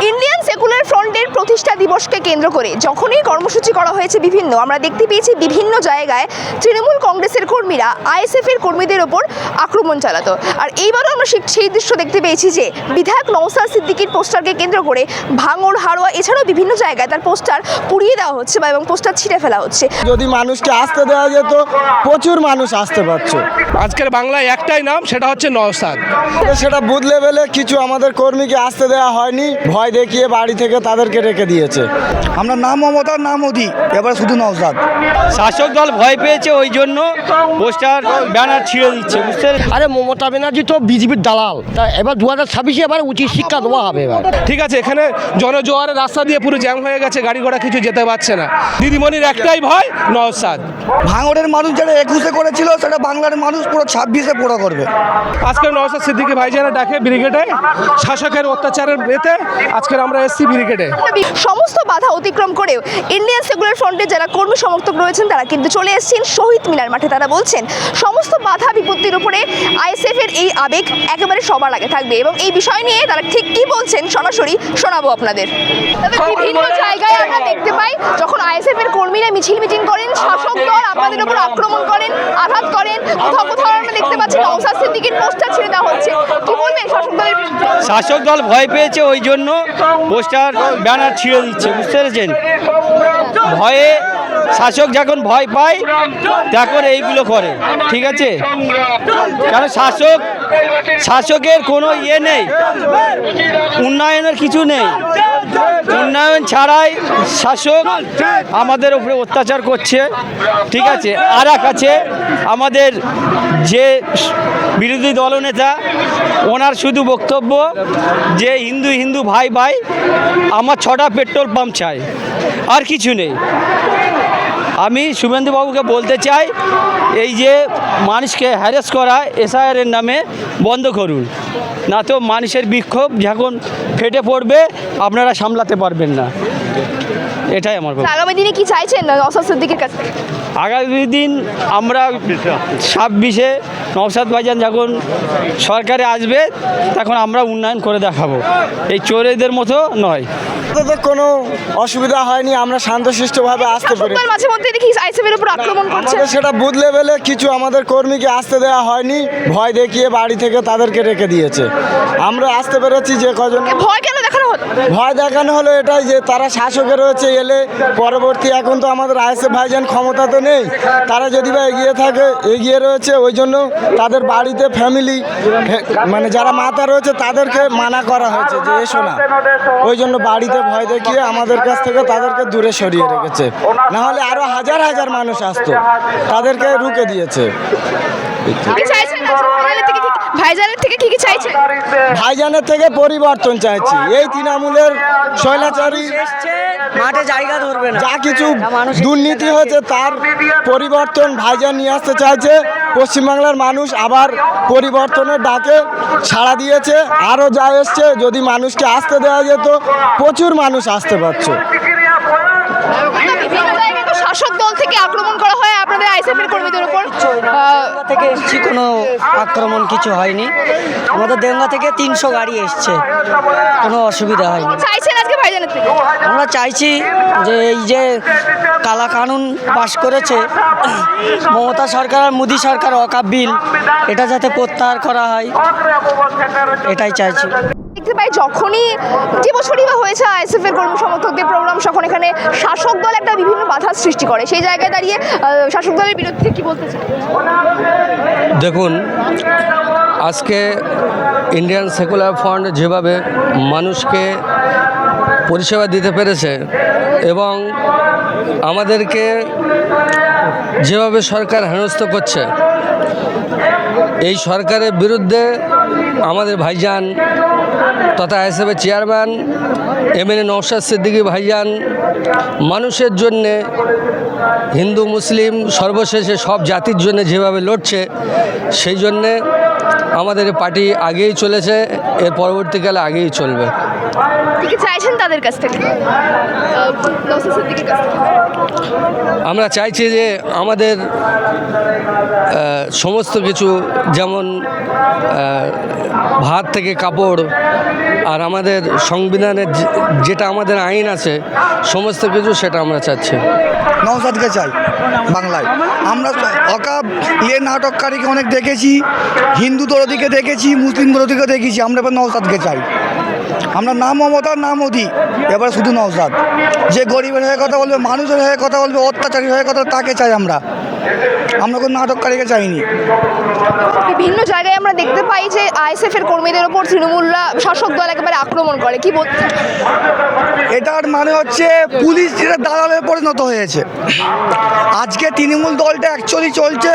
Indian secular ফ্রন্টের প্রতিষ্ঠা দিবসকে কেন্দ্র করে যখনই কর্মসূচি করা হয়েছে বিভিন্ন, আমরা দেখতে পেয়েছি বিভিন্ন জায়গায় তৃণমূল কংগ্রেসের কর্মীরা আইএসএফ এর কর্মীদের ওপর আক্রমণ চালাতো। আর এইবারও আমরা সেই দৃশ্য দেখতে পেয়েছি যে বিধায়ক নওশাদ সিদ্দিকীর পোস্টারকে কেন্দ্র করে ভাঙড়, হাড়োয়া এছাড়াও বিভিন্ন জায়গায় তার পোস্টার পুড়িয়ে দেওয়া হচ্ছে বা এবং পোস্টার ছিঁড়ে ফেলা হচ্ছে। যদি মানুষকে আসতে দেওয়া যেত, প্রচুর মানুষ আসতে পারছে। আজকের বাংলায় একটাই নাম, সেটা হচ্ছে নওশাদ। সেটা বুথ লেভেলে কিছু আমাদের কর্মীকে আসতে দেওয়া হয়নি, ভয় দেখিয়ে বাড়ি থেকে তাদেরকে রেখে দিয়েছে। আমরা নাম মমতা নাম মোদি, এবার শুধু নওশাদ। শাসক দল ভয় পেয়েছে, ওই জন্য পোস্টার ব্যানার ছিঁড়ে দিচ্ছে, বুঝতে। আরে মমতা ব্যানার্জি তো বিজেপির দালাল, তা এবার 2026-এ এবার উচিত শিক্ষা দেওয়া হবে। এবার ঠিক আছে, এখানে জনজোয়ারের রাস্তা দিয়ে পুরো জ্যাম হয়ে গেছে, গাড়ি ঘোড়া কিছু যেতে পারছে না। দিদিমণির একটাই ভয়, নওশাদ। ভাঙড়ের মানুষ যেটা 21-এ করেছিল, সেটা বাংলার মানুষ পুরো 26-এ পুরো করবে। আজকে নওশাদ সিদ্দিকী ভাইজানের ডাকে ব্রিগেডে শাসকের অত্যাচারের এতে আজকে আমরা এসছি ব্রিগেডে। সমস্ত বাধা অতিক্রম করেও ইন্ডিয়ান সেকুলার ফ্রন্টের যারা কর্মী সমর্থক রয়েছেন তারা কিন্তু চলে এসেছেন শহীদ মিনার মাঠে। তারা বলছেন সমস্ত বাধা বিপত্তির উপরে আইএসএফ এর এই আবেগ একেবারে সবার আগে থাকবে এবং এই বিষয় নিয়ে তারা ঠিক কি বলছেন সরাসরি শোনাবো আপনাদের। তবে বিভিন্ন জায়গায় আমরা দেখতে পাই যখন আইএসএফ এর কর্মীরা মিছিল মিটিং করেন, শাসক দল আপনাদের উপর আক্রমণ করেন, আঘাত করেন। কোথাও কোথাও আমরা দেখতে পাচ্ছি নওশাদ সিদ্দিকীর পোস্টার ছিঁড়ে দেওয়া হচ্ছে। কি বলবেন শাসক দলের বিরুদ্ধে? শাসক দল ভয় পেয়েছে, ওই জন্য পোস্টার ব্যানার ছিঁড়ে দিচ্ছে, বুঝতে পেরেছেন। ভয়ে শাসক যখন ভয় পায় তখন এইগুলো করে, ঠিক আছে। কারণ শাসকের কোনো ইয়ে নেই, উন্নয়নের কিছু নেই। উন্নয়ন ছাড়াই শাসক আমাদের উপরে অত্যাচার করছে, ঠিক আছে। আর এক আছে আমাদের যে বিরোধী দলনেতা, ওনার শুধু বক্তব্য যে হিন্দু হিন্দু ভাই ভাই, আমার 6টা পেট্রোল পাম্প চাই, আর কিছু নেই। আমি শুভেন্দুবাবুকে বলতে চাই, এই যে মানুষকে হ্যারাস করা এসআইআরের নামে বন্ধ করুন, না তো মানুষের বিক্ষোভ যখন ফেটে পড়বে আপনারা সামলাতে পারবেন না। এটাই আমার কথা। আগামী দিনে কি চাইছেন নওশাদ সিদ্দিকীর কাছে? আগামী দিন আমরা 26-এ নওশাদ ভাইজান যখন সরকারে আসবে তখন আমরা উন্নয়ন করে দেখাবো, এই চোরেদের মতো নয়। তাদের কোনো অসুবিধা হয়নি, আমরা শান্তশিষ্টভাবে আসতে পারি। শাসক দল মাঝে মধ্যে দেখি আইএসএফ এর উপর আক্রমণ করছে। আমাদের সেটা বুথ লেভেলে কিছু আমাদের কর্মীকে আসতে দেওয়া হয়নি, ভয় দেখিয়ে বাড়ি থেকে তাদেরকে রেখে দিয়েছে। আমরা আসতে পেরেছি যে কজন। ভয় কেন দেখানো হলো? ভয় দেখানো হলো এটাই যে তারা শাসকে রয়েছে, এলে পরবর্তী এখন তো আমাদের আইএসএফ ভাইজান ক্ষমতাতে নেই, তারা যদি বা এগিয়ে রয়েছে, ওই জন্য তাদের বাড়িতে ফ্যামিলি মানে যারা মাতা রয়েছে তাদেরকে মানা করা হয়েছে যে এসো না। ওই জন্য বাড়িতে ভয় দেখিয়ে আমাদের কাছ থেকে তাদেরকে দূরে সরিয়ে রেখেছে, নাহলে আরো হাজার হাজার মানুষ আসতো, তাদেরকে রুখে দিয়েছে। কি চাইছেন ভাইজানের থেকে? কি চাইছেন? ভাইজানের থেকে পরিবর্তন চাইছি। এই তৃণমূলের স্বৈরাচারী মাঠে জায়গা ধরবে না, যা কিছু দুর্নীতি হয়েছে তার পরিবর্তন ভাইজান নিয়ে আসতে চাইছে। পশ্চিমবাংলার মানুষ আবার পরিবর্তনের ডাকে সাড়া দিয়েছে, আরও যা এসছে যদি মানুষকে আসতে দেওয়া যেত, প্রচুর মানুষ আসতে পারছে। বিভিন্ন জায়গায় তো শাসক দল থেকে আক্রমণ করা হয় আপনাদের আইএসএফ এর কর্মীদের উপর। থেকে এসছি, কোনো আক্রমণ কিছু হয়নি। আমাদের দেওয়া থেকে 300 গাড়ি এসছে, কোনো অসুবিধা হয়নি। চাইছেন আজকে ভাইজানের থেকে? আমরা চাইছি যে এই যে কালা কানুন পাশ করেছে মমতা সরকার আর মোদি সরকার, ওয়াকফ বিল, এটা যাতে প্রত্যাহার করা হয়, এটাই চাইছি। দেখতে পাই যখনই যে বছরই বা হয়েছে আইএসএফ এর কর্মী সমর্থকদের প্রোগ্রাম, তখন এখানে শাসক দল একটা বিভিন্ন বাধার সৃষ্টি করে। সেই জায়গায় দাঁড়িয়ে শাসক দলের বিরুদ্ধে কি বলতে চান? দেখুন, আজকে ইন্ডিয়ান সেকুলার ফ্রন্ট যেভাবে মানুষকে পরিষেবা দিতে পেরেছে এবং আমাদেরকে যেভাবে সরকার হেনস্থ করছে, এই সরকারের বিরুদ্ধে আমাদের ভাইজান তথা আইএসএফের চেয়ারম্যান এমএলএ নওশাদ সিদ্দিকী ভাইজান মানুষের জন্যে, হিন্দু মুসলিম সর্বশেষে সব জাতির জন্য যেভাবে লড়ছে, সেই জন্যে আমাদের পার্টি আগেই চলেছে, এর পরবর্তীকালে আগেই চলবে। কি চাইছেন তাদের কাছ থেকে? আমরা চাইছি যে আমাদের সমস্ত কিছু, যেমন ভাত থেকে কাপড় আর আমাদের সংবিধানের যেটা আমাদের আইন আছে সমস্ত কিছু সেটা আমরা চাচ্ছি। নওশাদকে চাই বাংলায়। আমরা অকাপ নাটককারীকে অনেক দেখেছি, হিন্দু দরদিকে দেখেছি, মুসলিম দরদিকে দেখেছি, আমরা এবার নওশাদকে চাই। আমরা না মমতা না মোদি, এবার শুধু নওশাদ। যে গরিবের হয়ে কথা বলবে, মানুষের হয়ে কথা বলবে, অত্যাচারী হয়ে কথা, তাকে চাই আমরা কোনো নাটককারীকে চাইনি। বিভিন্ন জায়গায় আমরা দেখতে পাই যে আইএসএফ এর কর্মীদের ওপর তৃণমূলরা শাসক দল একেবারে আক্রমণ করে, কি বলছেন? এটার মানে হচ্ছে পুলিশ যেটা দালালের পরিণত হয়েছে। আজকে তৃণমূল দলটা অ্যাকচুয়ালি চলছে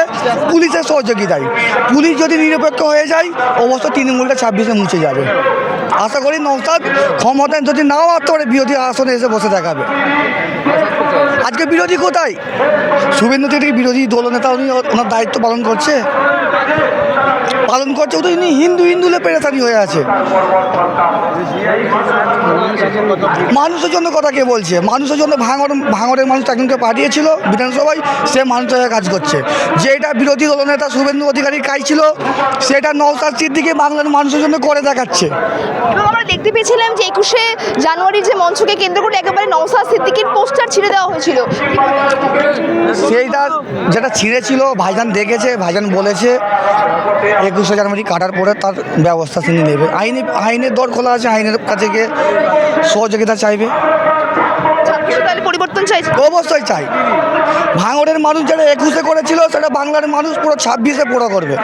পুলিশের সহযোগিতায়। পুলিশ যদি নিরপেক্ষ হয়ে যায়, অবশ্য তৃণমূলটা 26-এ মুছে যাবে। আশা করি নওশাদ ক্ষমতায় যদি নাও আসতে পারে, বিরোধী আসনে এসে বসে দেখাবে। আজকে বিরোধী কোথায়? শুভেন্দু থেকে বিরোধী দলনেতা, উনি ওনার দায়িত্ব পালন করছে। উনি হিন্দুলে পেরেশানি হয়ে আছে। মানুষের জন্য কথা কে বলছে? মানুষের জন্য ভাঙড়ের মানুষ একজনকে পাঠিয়েছিল বিধানসভায়, সে মানুষের হয়ে কাজ করছে। যেটা বিরোধী দলনেতা শুভেন্দু অধিকারী কাজ ছিল, সেটা নওশাদ সিদ্দিকী বাংলার মানুষের জন্য করে দেখাচ্ছে। এবং আমরা দেখতে পেয়েছিলাম যে 21শে জানুয়ারির যে মঞ্চকে কেন্দ্র করে একেবারে নওশাদ সিদ্দিকীর পোস্টার ছিঁড়ে দেওয়া হয়েছিল। সেইটা যেটা ছিঁড়েছিল ভাইজান দেখেছে, ভাইজান বলেছে 21শে জানুয়ারি কাটার পরে তার ব্যবস্থা তিনি নেবে। আইনের দর খোলা আছে, আইনের কাছে গিয়ে সহযোগিতা চাইবে। তাহলে পরিবর্তন চাইছে? অবশ্যই চাই। ভাঙড়ের মানুষ যেটা 21শে করেছিল, সেটা বাংলার মানুষ পুরো 26-এ পুরো করবে।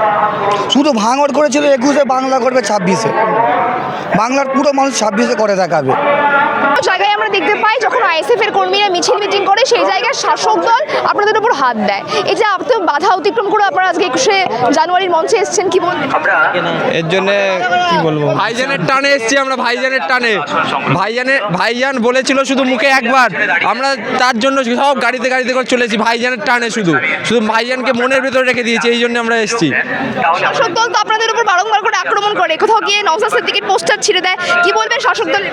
শুধু ভাঙড় করেছিল 21শে, বাংলা করবে 26-এ। বাংলার পুরো মানুষ 26-এ করে দেখাবে। জায়গায় আমরা দেখতে পাই যখন আইএসএফ এর কর্মীরা মিটিং করে, সেই জায়গায় শাসক দল আপনাদের উপর হাত দেয়। এই যে আপনি বাধা অতিক্রম করে আপনারা আজকে 21শে জানুয়ারির মঞ্চে এসেছেন, কি বলবেন? এর জন্যে কি বলবো, ভাইজানের টানে এসছি আমরা, ভাইজানের টানে। ভাইজান বলেছিল শুধু মুখে একবার, আমরা তার জন্য সব গাড়িতে করে চলেছি ভাইজানের টানে। শুধু ভাইজানকে মনের ভেতরে রেখে দিয়েছি, এই জন্য আমরা এসেছি। শাসক দল তো আপনাদের উপর বারংবার করে আক্রমণ করে, কোথাও গিয়ে নওশাদ সিদ্দিকীর পোস্টার ছিঁড়ে দেয়, কি বলবেন শাসক দল?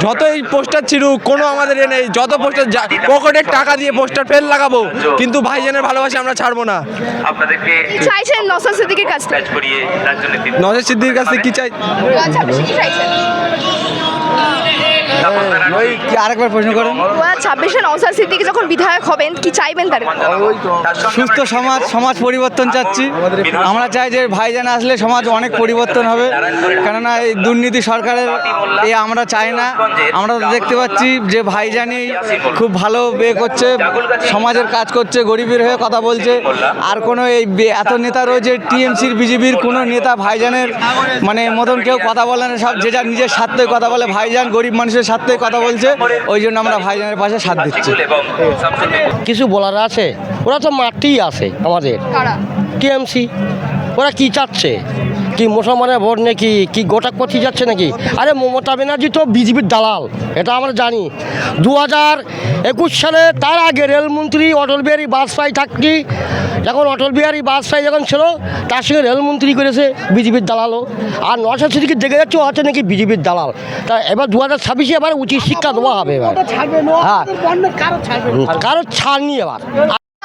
যতই পোস্টার ছিড়ুক, কোনো আমাদের নেই। যত পোস্টার পকেটের টাকা দিয়ে পোস্টার ফেল লাগাবো, কিন্তু ভাইজানের ভালোবাসা আমরা ছাড়বো না। চাইছেন নওশাদ সিদ্দিকীর কাছ থেকে? নওশাদ সিদ্দিকীর কাছ থেকে কি চাই? আচ্ছা, আপনি কি চাইছেন? আরেকবার প্রশ্ন করেন। 2026-এ নওশাদ সিদ্দিকী যখন বিধায়ক হবেন, কি চাইবেন তার? সুস্থ সমাজ পরিবর্তন চাচ্ছি। আমরা চাই যে ভাইজান আসলে সমাজ অনেক পরিবর্তন হবে, কেননা এই দুর্নীতি সরকারের আমরা চাই না। আমরা তো দেখতে পাচ্ছি যে ভাইজানই খুব ভালো করছে, সমাজের কাজ করছে, গরিবের হয়ে কথা বলছে। আর কোনো এই এত নেতা রয়েছে টিএমসির, বিজেপির কোনো নেতা ভাইজানের মানে মতন কেউ কথা বলে না। সব যে যার নিজের স্বার্থে কথা বলে। ভাইজান গরিব মানুষের স্বার্থে কথা বলছে, ওই জন্য আমরা ভাইজানের পাশে সাথ দিচ্ছি। কিছু বলার আছে? ওরা তো মাঠেই আছে আমাদের টিএমসি। ওরা কি চাচ্ছে? কি মুসলমানের ভোট নাকি, কি গোটাকপতি যাচ্ছে নাকি? আরে মমতা ব্যানার্জি তো বিজেপির দালাল, এটা আমরা জানি। 2021 সালে তার আগে রেলমন্ত্রী অটল বিহারী বাজপেয়ী থাকতে, যখন অটল বিহারী বাজপেয়ী যখন ছিল, তার সঙ্গে রেলমন্ত্রী করেছে বিজেপির দালালও। আর নওশাদ সিদ্দিকী দেখে যাচ্ছে হচ্ছে নাকি বিজেপির দালাল। তা এবার 2026-এ এবার উচিত শিক্ষা দেওয়া হবে। এবার হ্যাঁ, কারো ছাড় নিয়ে এবার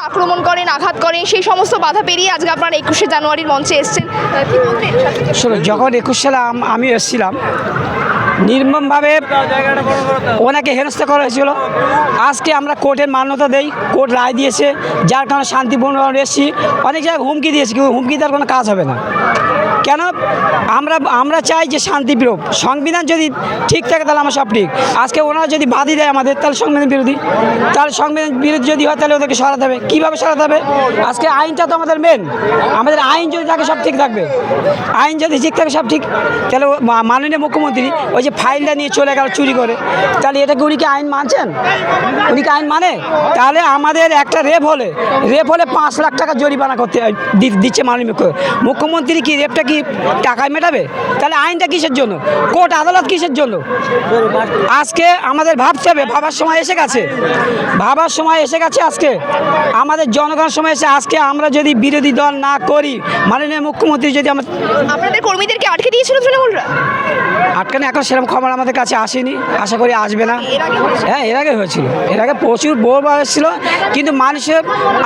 আক্রমণ করেন, আঘাত করেন, সেই সমস্ত বাধা পেরিয়ে আজকে আপনারা 21শে জানুয়ারির মঞ্চে এসেছেন, কি বলবেন? যখন 21 সালে আমি এসেছিলাম, নির্মমভাবে ওনাকে হেনস্থা করা হয়েছিল। আজকে আমরা কোর্টের মান্যতা দেই, কোর্ট রায় দিয়েছে, যার কারণে শান্তিপূর্ণ এসেছি। অনেক জায়গায় হুমকি দিয়েছি, কিন্তু হুমকি দেওয়ার কোনো কাজ হবে না। কেন? আমরা চাই যে শান্তিপ্রিয়। সংবিধান যদি ঠিক থাকে তাহলে আমার সব ঠিক। আজকে ওনারা যদি বাধি দেয় আমাদের, তাহলে সংবিধান বিরোধী। তাহলে সংবিধান বিরোধী যদি হয়, তাহলে ওদেরকে সরাতে হবে। কীভাবে সরাতে হবে? আজকে আইনটা তো আমাদের মেন। আমাদের আইন যদি থাকে, সব ঠিক থাকবে। আইন যদি ঠিক থাকে, সব ঠিক। তাহলে মাননীয় মুখ্যমন্ত্রী ওই যে ফাইলটা নিয়ে চলে গেল চুরি করে, তাহলে এটাকে উনি কি আইন মানছেন? উনি কি আইন মানে? তাহলে আমাদের একটা রেপ হলে 5 লাখ টাকা জরিমানা করতে দিচ্ছে মাননীয় মুখ্যমন্ত্রী। কি রেপটা কি টাকায় মেটাবে? তাহলে আইনটা কিসের জন্য? কোর্ট আদালত কিসের জন্য? আজকে আমাদের ভাবতে হবে, ভাবার সময় এসে গেছে। আজকে আমাদের জনগণের সময় এসে, আজকে আমরা যদি বিরোধী দল না করি, মাননীয় মুখ্যমন্ত্রী যদি আপনাদের কর্মীদেরকে আটকে দিয়েছিল তৃণমূলরা? আটকানো এখন সেরকম খবর আমাদের কাছে আসেনি, আশা করি আসবে না। হ্যাঁ, এর আগে হয়েছিল, এর আগে প্রচুর বহুবার এসেছিল, কিন্তু মানুষের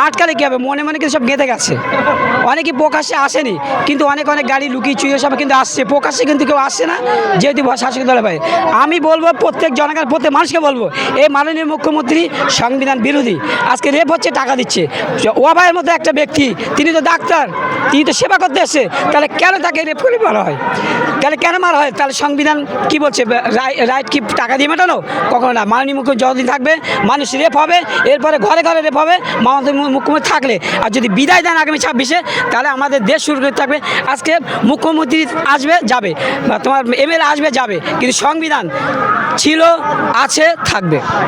আটকালে কী হবে? মনে মনে কিন্তু সব গেঁথে গেছে। অনেকেই প্রকাশ্যে আসেনি, কিন্তু অনেক গাড়ি লুকিয়ে চুইয়ে সব কিন্তু আসছে, প্রকাশ্যে কিন্তু কেউ আসছে না, যেহেতু শাসক দলে ভাই। আমি বলবো প্রত্যেক জনগণ, প্রত্যেক মানুষকে বলবো, এই মাননীয় মুখ্যমন্ত্রী সংবিধান বিরোধী। আজকে রেপ হচ্ছে, টাকা দিচ্ছে। ওভাইয়ের মতো একটা ব্যক্তি, তিনি তো ডাক্তার, তিনি তো সেবা করতে এসছে, তাহলে কেন তাকে রেপ করে মারা হয়? তাহলে কেন মারা হয়? তাহলে সংবিধান কি বলছে? রাইট কি টাকা দিয়ে মেটানো? কখনো না। মাননীয় মুখ্যমন্ত্রী যতদিন থাকবে মানুষ রেপ হবে, এরপরে ঘরে ঘরে রেপ হবে মাননীয় মুখ্যমন্ত্রী থাকলে। আর যদি বিদায় দেন আগামী 26-এ, তাহলে আমাদের দেশ শুরু করতে থাকবে। আজকে মুখ্যমন্ত্রী আসবে যাবে, বা তোমার এমএলএ আসবে যাবে, কিন্তু সংবিধান ছিল, আছে, থাকবে।